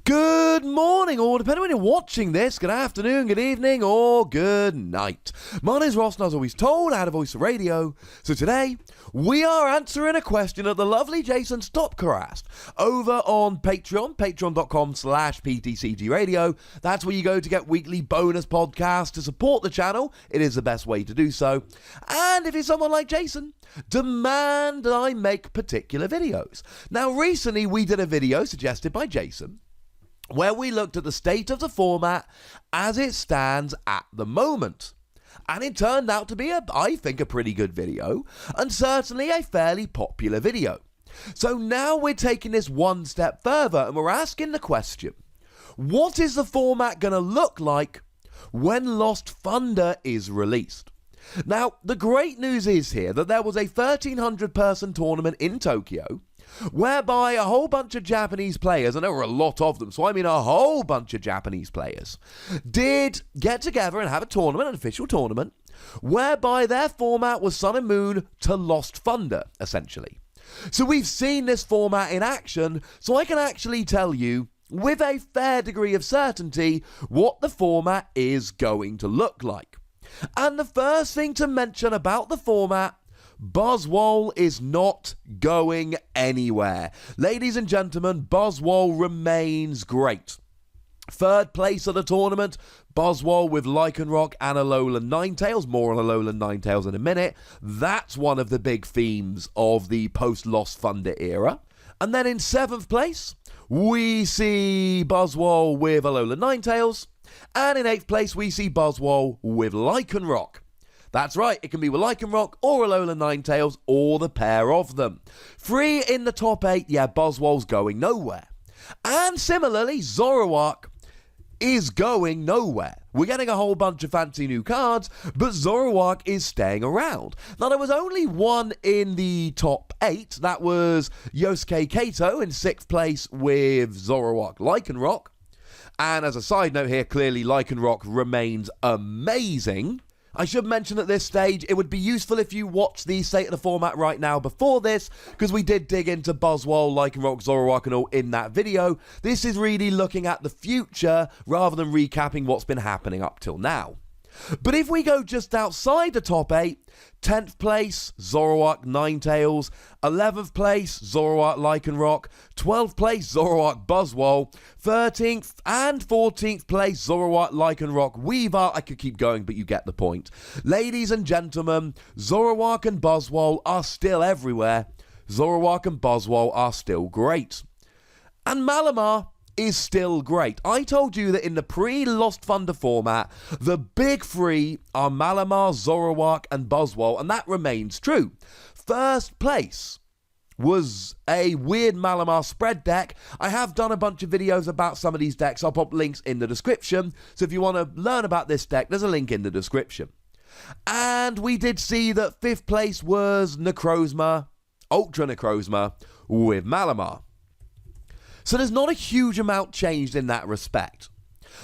Good morning, or depending when you're watching this, good afternoon, good evening, or good night. My name's Ross, and as always told, I had a voice of radio. So today, we are answering a question that the lovely Jason Stopcast over on Patreon, patreon.com/PTCGRadio. That's where you go to get weekly bonus podcasts to support the channel. It is the best way to do so. And if you're someone like Jason, demand that I make particular videos. Now, recently we did a video suggested by Jason where we looked at the state of the format as it stands at the moment. And it turned out to be, I think, a pretty good video, and certainly a fairly popular video. So now we're taking this one step further, and we're asking the question, what is the format going to look like when Lost Thunder is released? Now, the great news is here that there was a 1,300-person tournament in Tokyo, whereby a whole bunch of Japanese players, and there were a lot of them, so I mean a whole bunch of Japanese players, did get together and have a tournament, an official tournament, whereby their format was Sun and Moon to Lost Thunder, essentially. So we've seen this format in action, so I can actually tell you, with a fair degree of certainty, what the format is going to look like. And the first thing to mention about the format, Buzzwole is not going anywhere. Ladies and gentlemen, Buzzwole remains great. Third place of the tournament, Buzzwole with Lycanroc and Alolan Ninetales. More on Alolan Ninetales in a minute. That's one of the big themes of the post-Lost Thunder era. And then in 7th place, we see Buzzwole with Alolan Ninetales. And in 8th place, we see Buzzwole with Lycanroc. That's right, it can be with Lycanroc or Alolan Ninetales or the pair of them. 3 in the top 8, yeah, Buzzwole's going nowhere. And similarly, ZORO-ROCKS is going nowhere. We're getting a whole bunch of fancy new cards, but ZORO-ROCKS is staying around. Now, there was only one in the top 8. That was Yosuke Kato in 6th place with ZORO-ROCKS Lycanroc. And as a side note here, clearly Lycanroc remains amazing. I should mention at this stage, it would be useful if you watch the state of the format right now before this, because we did dig into Buzzwole, Lycanroc, ZORO-ROCKS and all in that video. This is really looking at the future rather than recapping what's been happening up till now. But if we go just outside the top 8, 10th place, ZORO-ROCKS Ninetales, 11th place, ZORO-ROCKS Lycanroc, 12th place, ZORO-ROCKS Buzzwole, 13th and 14th place, ZORO-ROCKS Lycanroc Weavile. I could keep going, but you get the point. Ladies and gentlemen, ZORO-ROCKS and Buzzwole are still everywhere. ZORO-ROCKS and Buzzwole are still great. And Malamar is still great. I told you that in the pre-Lost Thunder format, the big three are Malamar, ZORO-ROCKS and Buzzwole, and that remains true. First place was a weird Malamar spread deck. I have done a bunch of videos about some of these decks. I'll pop links in the description, so if you want to learn about this deck, there's a link in the description. And we did see that 5th place was Necrozma, Ultra Necrozma, with Malamar. So there's not a huge amount changed in that respect.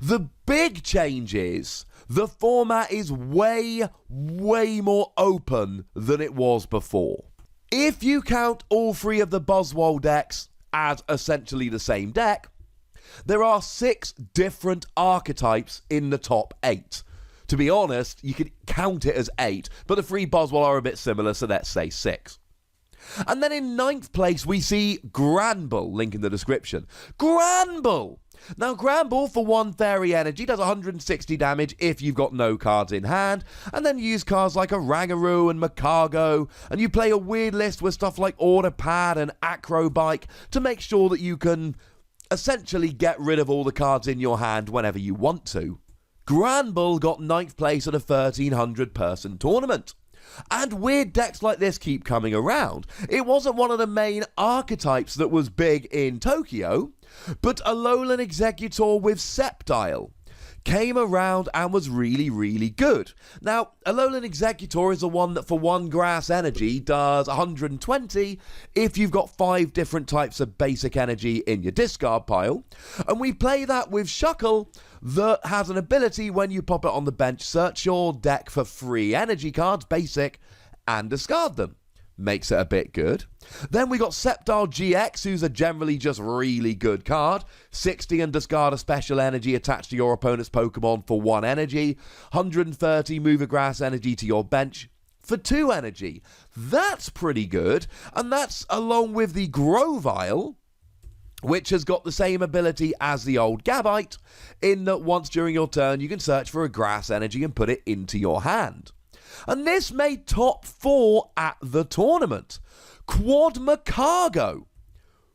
The big change is the format is way more open than it was before. If you count all 3 of the Buzzwole decks as essentially the same deck, there are 6 different archetypes in the top 8. To be honest, you could count it as 8, but the 3 Buzzwole are a bit similar, so let's say 6. And then in 9th place, we see Granbull, link in the description. Granbull! Now, Granbull, for 1 Fairy Energy, does 160 damage if you've got no cards in hand, and then you use cards like a Rangaroo and Macargo, and you play a weird list with stuff like Order Pad and Acrobike to make sure that you can essentially get rid of all the cards in your hand whenever you want to. Granbull got 9th place at a 1,300-person tournament. And weird decks like this keep coming around. It wasn't one of the main archetypes that was big in Tokyo, but Alolan Executor with Sceptile came around and was really good. Now, Alolan Executor is the one that for 1 grass energy does 120 if you've got 5 different types of basic energy in your discard pile. And we play that with Shuckle that has an ability when you pop it on the bench, search your deck for 3 energy cards, basic, and discard them. makes it a bit good. Then we got Sceptile GX, who's a generally just really good card. 60 and discard a special energy attached to your opponent's Pokemon for 1 energy. 130 move a grass energy to your bench for 2 energy. That's pretty good, and that's along with the Grovyle, which has got the same ability as the old Gabite, in that once during your turn you can search for a grass energy and put it into your hand. And this made top 4 at the tournament. Quad Macargo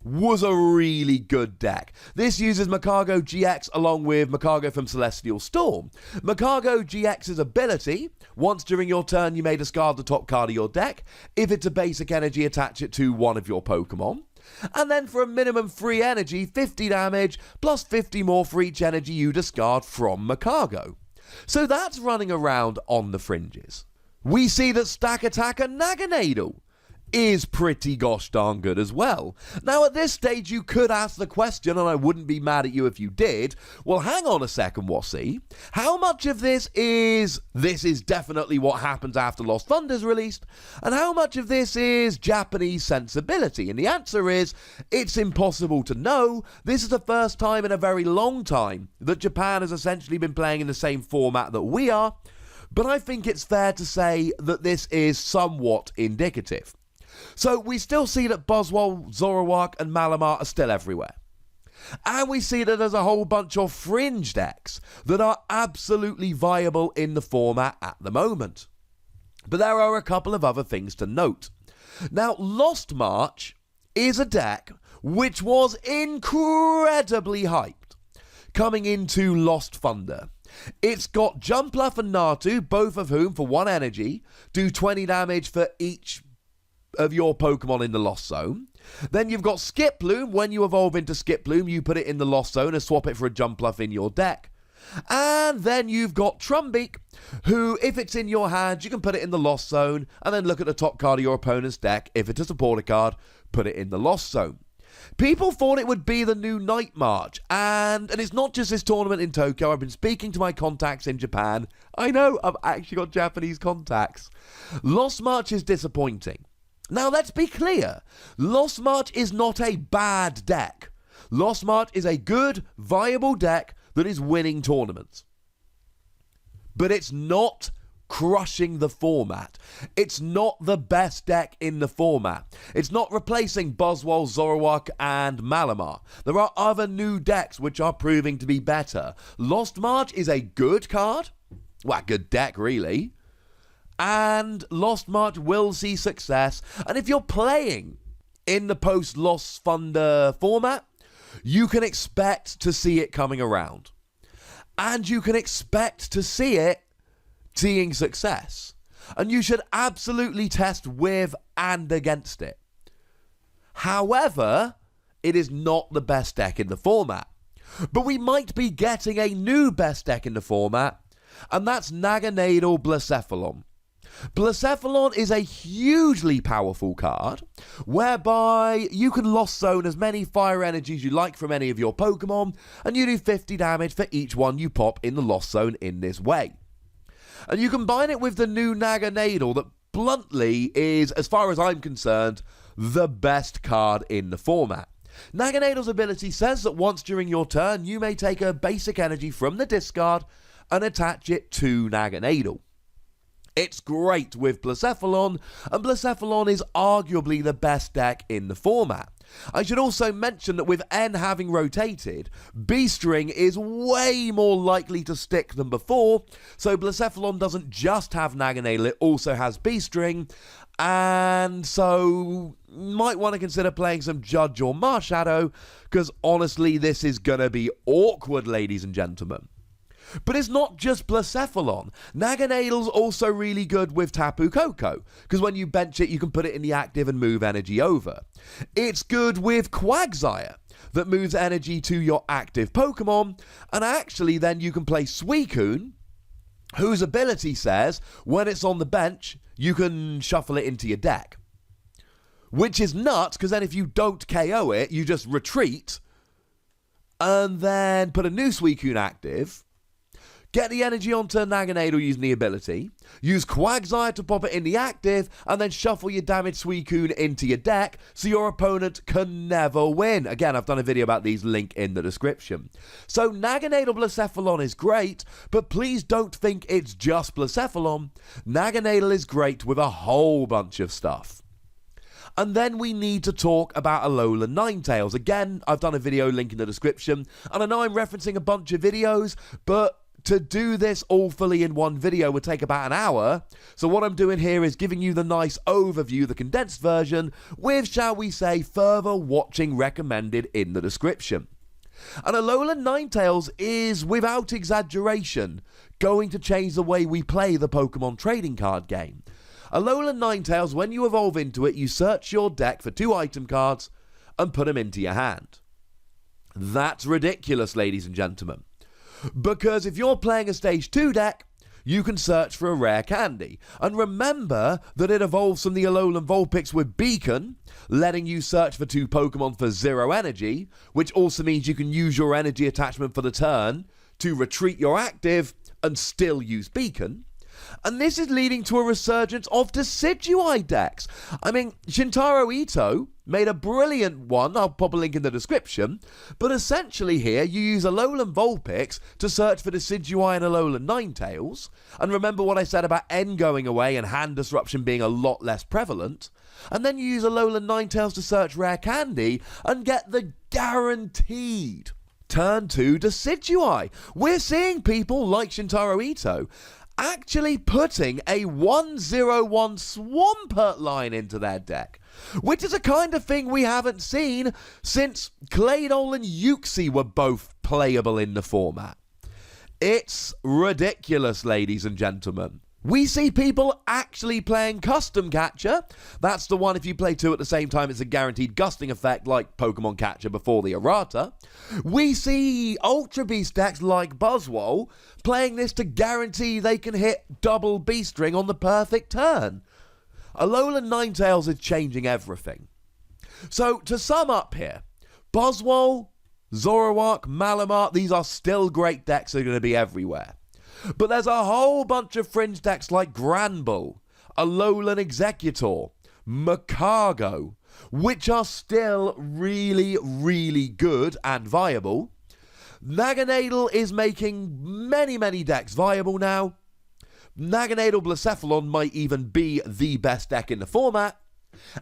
was a really good deck. This uses Macargo GX along with Macargo from Celestial Storm. Macargo GX's ability, once during your turn you may discard the top card of your deck. If it's a basic energy, attach it to one of your Pokemon. And then for a minimum 3 energy, 50 damage, plus 50 more for each energy you discard from Macargo. So that's running around on the fringes. We see that Stack Attacker NAGANAD-O is pretty gosh darn good as well. Now at this stage you could ask the question, and I wouldn't be mad at you if you did, well hang on a second, Wassy, how much of this is definitely what happens after Lost Thunder's released, and how much of this is Japanese sensibility? And the answer is, it's impossible to know. This is the first time in a very long time that Japan has essentially been playing in the same format that we are, but I think it's fair to say that this is somewhat indicative. So we still see that Buzzwole, Zoroark and Malamar are still everywhere. And we see that there's a whole bunch of fringe decks that are absolutely viable in the format at the moment. But there are a couple of other things to note. Now, Lost March is a deck which was incredibly hyped coming into Lost Thunder. It's got Jumpluff and Natu, both of whom, for 1 energy, do 20 damage for each of your Pokemon in the Lost Zone. Then you've got Skiploom. When you evolve into Skiploom, you put it in the Lost Zone and swap it for a Jumpluff in your deck. And then you've got Trumbeak, who, if it's in your hand, you can put it in the Lost Zone, and then look at the top card of your opponent's deck. If it's a supporter card, put it in the Lost Zone. People thought it would be the new Night March, and it's not just this tournament in Tokyo. I've been speaking to my contacts in Japan. I know, I've actually got Japanese contacts. Lost March is disappointing. Now, let's be clear. Lost March is not a bad deck. Lost March is a good, viable deck that is winning tournaments. But it's not crushing the format. It's not the best deck in the format. It's not replacing Buzzwole, Zoroark, and Malamar. There are other new decks which are proving to be better. Lost March is a good card. Well, a good deck, really. And Lost March will see success. And if you're playing in the post-Lost Thunder format, you can expect to see it coming around. And you can expect to see it seeing success. And you should absolutely test with and against it. However, it is not the best deck in the format. But we might be getting a new best deck in the format, and that's NAGANAD-O Blacephalon. Blacephalon is a hugely powerful card, whereby you can Lost Zone as many fire energies you like from any of your Pokemon, and you do 50 damage for each one you pop in the Lost Zone in this way. And you combine it with the new NAGANAD-O that bluntly is, as far as I'm concerned, the best card in the format. NAGANAD-O's ability says that once during your turn, you may take a basic energy from the discard and attach it to NAGANAD-O. It's great with Blacephalon, and Blacephalon is arguably the best deck in the format. I should also mention that with N having rotated, B-String is way more likely to stick than before, so Blacephalon doesn't just have NAGANAD-O, it also has B-String, and so might want to consider playing some Judge or Marshadow, because honestly this is going to be awkward, ladies and gentlemen. But it's not just Blacephalon. NAGANAD-O's also really good with Tapu Koko, because when you bench it, you can put it in the active and move energy over. It's good with Quagsire, that moves energy to your active Pokemon, and actually then you can play Suicune, whose ability says, when it's on the bench, you can shuffle it into your deck. Which is nuts, because then if you don't KO it, you just retreat, and then put a new Suicune active, Get the energy onto NAGANAD-O using the ability, use Quagsire to pop it in the active, and then shuffle your damaged Suicune into your deck so your opponent can never win. Again, I've done a video about these, link in the description. So NAGANAD-O Blacephalon is great, but please don't think it's just Blacephalon. NAGANAD-O is great with a whole bunch of stuff. And then we need to talk about Alolan Ninetales. Again, I've done a video, link in the description, and I know I'm referencing a bunch of videos, but to do this all fully in one video would take about an hour. So what I'm doing here is giving you the nice overview, the condensed version, with, shall we say, further watching recommended in the description. And Alolan Ninetales is, without exaggeration, going to change the way we play the Pokemon trading card game. Alolan Ninetales, when you evolve into it, you search your deck for 2 item cards and put them into your hand. That's ridiculous, ladies and gentlemen. Because if you're playing a Stage 2 deck, you can search for a rare candy. And remember that it evolves from the Alolan Vulpix with Beacon, letting you search for 2 Pokemon for 0 energy, which also means you can use your energy attachment for the turn to retreat your active and still use Beacon. And this is leading to a resurgence of Decidueye decks. I mean, Shintaro Ito made a brilliant one, I'll pop a link in the description, but essentially here you use Alolan Vulpix to search for Decidueye and Alolan Ninetales, and remember what I said about N going away and hand disruption being a lot less prevalent, and then you use Alolan Ninetales to search rare candy and get the guaranteed turn 2 Decidueye. We're seeing people like Shintaro Ito actually putting a 1/0/1 Swampert line into their deck, which is a kind of thing we haven't seen since Claydol and Uxie were both playable in the format. It's ridiculous, ladies and gentlemen. We see people actually playing Custom Catcher. That's the one, if you play 2 at the same time, it's a guaranteed gusting effect like Pokemon Catcher before the errata. We see Ultra Beast decks like Buzzwole playing this to guarantee they can hit double Beast Ring on the perfect turn. Alolan Ninetales is changing everything. So, to sum up here, Buzzwole, Zoroark, Malamar, these are still great decks that are going to be everywhere. But there's a whole bunch of fringe decks like Granbull, Alolan Executor, Macargo, which are still really, really good and viable. NAGANAD-O is making many, many decks viable now. NAGANAD-O Blacephalon might even be the best deck in the format.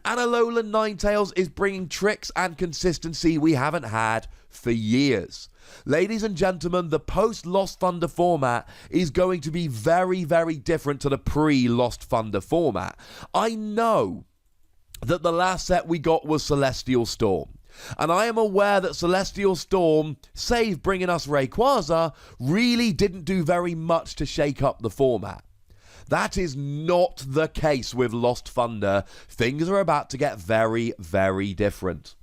And Alolan Ninetales is bringing tricks and consistency we haven't had for years. Ladies and gentlemen, the post-Lost Thunder format is going to be very, very different to the pre-Lost Thunder format. I know that the last set we got was Celestial Storm. And I am aware that Celestial Storm, save bringing us Rayquaza, really didn't do very much to shake up the format. That is not the case with Lost Thunder. Things are about to get very, very different.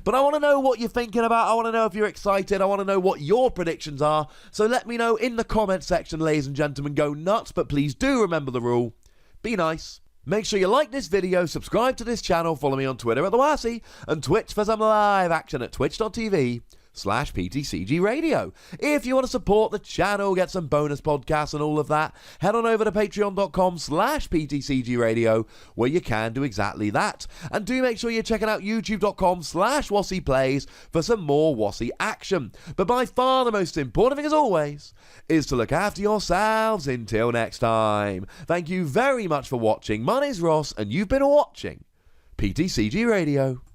But I want to know what you're thinking about. I want to know if you're excited. I want to know what your predictions are. So let me know in the comment section, ladies and gentlemen. Go nuts, but please do remember the rule. Be nice. Make sure you like this video, subscribe to this channel, follow me on Twitter at The Wassy, and Twitch for some live action at twitch.tv/PTCGRadio. If you want to support the channel, get some bonus podcasts and all of that, head on over to patreon.com/PTCGRadio, where you can do exactly that. And do make sure you're checking out youtube.com/WassyPlays for some more Wassy action. But by far the most important thing, as always, is to look after yourselves until next time. Thank you very much for watching. My name's Ross, and you've been watching PTCG Radio.